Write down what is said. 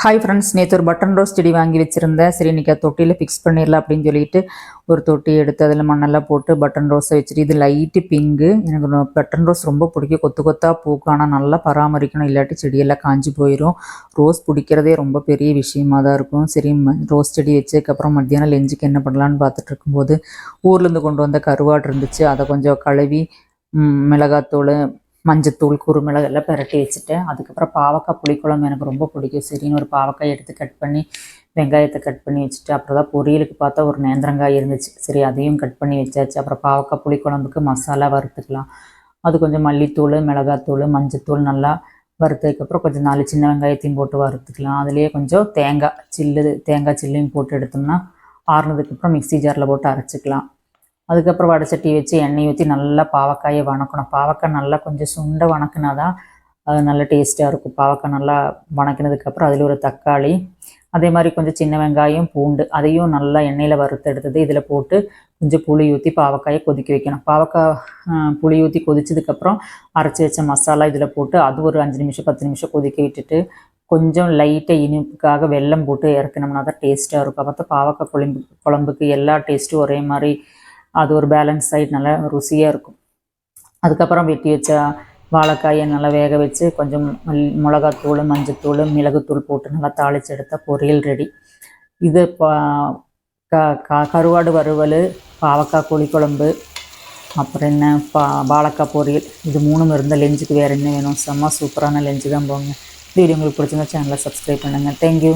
Hi friends, நேற்று ஒரு button rose செடி வாங்கி வச்சுருந்தேன். சரி இன்றைக்கி தொட்டியில் ஃபிக்ஸ் பண்ணிடலாம் அப்படின்னு சொல்லிட்டு ஒரு தொட்டி எடுத்து அதில் மண்ணெல்லாம் போட்டு பட்டன் ரோஸை வச்சுட்டு, இது லைட்டு பிங்கு. எனக்கு பட்டன் ரோஸ் ரொம்ப பிடிக்கும். கொத்து கொத்தாக பூக்கும், ஆனால் நல்லா பராமரிக்கணும், இல்லாட்டி செடியெல்லாம் காஞ்சி போயிடும். ரோஸ் பிடிக்கிறதே ரொம்ப பெரிய விஷயமாக தான் இருக்கும். சரி ரோஸ் செடி வச்சதுக்கப்புறம் மத்தியானம் லெஞ்சுக்கு என்ன பண்ணலான்னு பார்த்துட்டு இருக்கும்போது ஊர்லேருந்து கொண்டு வந்த கருவாடு இருந்துச்சு. அதை கொஞ்சம் கழுவி மிளகாத்தூள், மஞ்சத்தூள், குறுமிளகு எல்லாம் பிரட்டி வச்சுட்டேன். அதுக்கப்புறம் பாவக்காய் புளிக்குழம்பு எனக்கு ரொம்ப பிடிக்கும். சரின்னு ஒரு பாவக்காய் எடுத்து கட் பண்ணி வெங்காயத்தை கட் பண்ணி வச்சுட்டு, அப்புறம் தான் பொரியலுக்கு பார்த்தா ஒரு நேந்திரங்காய் இருந்துச்சு. சரி அதையும் கட் பண்ணி வச்சாச்சு. அப்புறம் பாவக்காய் புளிக்குழம்புக்கு மசாலா வறுத்துக்கலாம். அது கொஞ்சம் மல்லித்தூள், மிளகாத்தூள், மஞ்சத்தூள் நல்லா வறுத்ததுக்கப்புறம் கொஞ்சம் 4 சின்ன வெங்காயத்தையும் போட்டு வறுத்துக்கலாம். அதுலேயே கொஞ்சம் தேங்காய் சில்லையும் போட்டு எடுத்தோம்னா ஆறுனதுக்கப்புறம் மிக்ஸி ஜாரில் போட்டு அரைச்சிக்கலாம். அதுக்கப்புறம் வடைச்சட்டி வச்சு எண்ணெய் ஊற்றி நல்லா பாவக்காயை வணக்கணும். பாவக்காய் நல்லா கொஞ்சம் சுண்டை வணக்கினா தான் அது நல்ல டேஸ்ட்டாக இருக்கும். பாவக்காய் நல்லா வணக்கினதுக்கப்புறம் அதில் ஒரு தக்காளி, அதே மாதிரி கொஞ்சம் சின்ன வெங்காயம், பூண்டு அதையும் நல்லா எண்ணெயில் வறுத்து எடுத்தது இதில் போட்டு கொஞ்சம் புளி ஊற்றி பாவக்காயை கொதிக்க வைக்கணும். பாவக்காய் புளி ஊற்றி கொதிச்சதுக்கப்புறம் அரைச்சி வச்ச மசாலா இதில் போட்டு அது ஒரு 5 நிமிஷம் 10 நிமிஷம் கொதிக்க விட்டுட்டு கொஞ்சம் லைட்டாக இனிப்புக்காக வெல்லம் போட்டு இறக்கணும்னா தான் டேஸ்ட்டாக இருக்கும். அப்போ தான் பாவக்காய் குழம்புக்கு எல்லா டேஸ்ட்டும் ஒரே மாதிரி அது ஒரு பேலன்ஸ் ஆகிட்டு நல்லா ருசியாக இருக்கும். அதுக்கப்புறம் வெட்டி வச்ச வாழைக்காயை நல்லா வேக வச்சு கொஞ்சம் மிளகாத்தூள், மஞ்சத்தூள், மிளகுத்தூள் போட்டு நல்லா தாளித்து எடுத்தால் பொரியல் ரெடி. இது கருவாடு வறுவல், பாவக்காய் புளிக்குழம்பு, அப்புறம் என்ன வாழைக்காய் பொரியல், இது 3 இருந்தால் லெஞ்சுக்கு வேறு என்ன வேணும்? செம்ம சூப்பரான லெஞ்சு தான் போங்க. இந்த வீடியோ உங்களுக்கு பிடிச்சிருந்தா சேனலை சப்ஸ்கிரைப் பண்ணுங்கள். தேங்க்யூ.